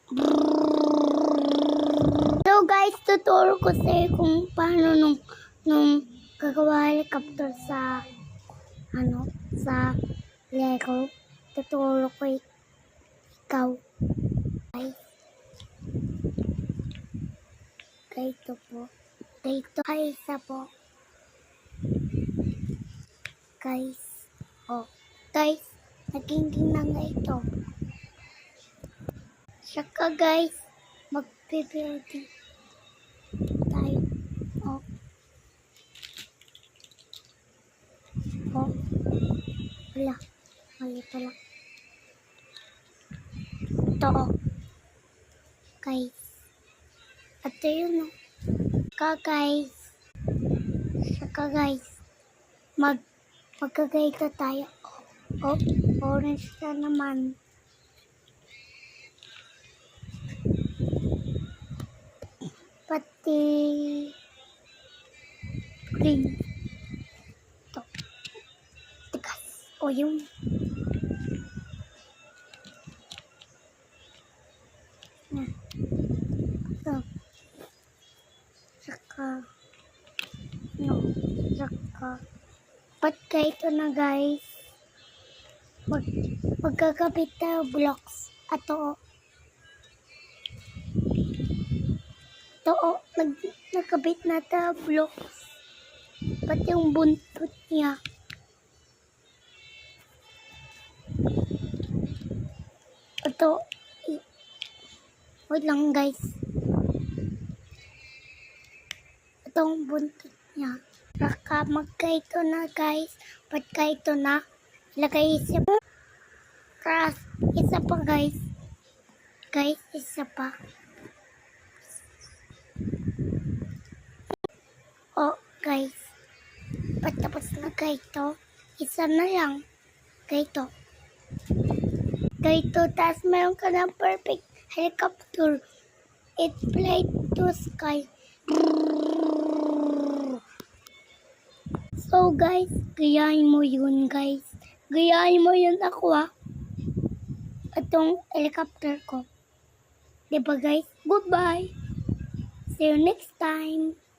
So guys, tuturo ko sa'yo kung paano nung gagawa helicopter sa sa Lego. Tuturo ko ikaw. Guys. Ganito po. Ganito. Ay, isa po. Guys. Oh. Guys, naging na nga ito. Saka guys, mag-building tayo. Oh. Oh. Wala. Mali pala. Ito oh. Guys. Ito yun oh. Saka guys. Magkagaito tayo. Oh. Orange na naman. Pati green. Ito. Tigas. O yung ito. Saka ito na guys. Magkakabit tayo blocks. Ato nagkabit na tayo blocks. Pati yung buntot niya. Ito. Wait lang guys. Itong buntot niya. Saka magkaito na guys. Pagkaito na. Ilagay isa pa. Isa pa guys. Guys, isa pa. Oh guys. Patapos na kaito. Isa na lang. Kaito. Tapos mayroon ka ng perfect helicopter. It fly to sky. So guys, gayahin mo yun guys. Gayahin mo yun ako Itong helicopter ko. Diba guys? Goodbye. See you next time.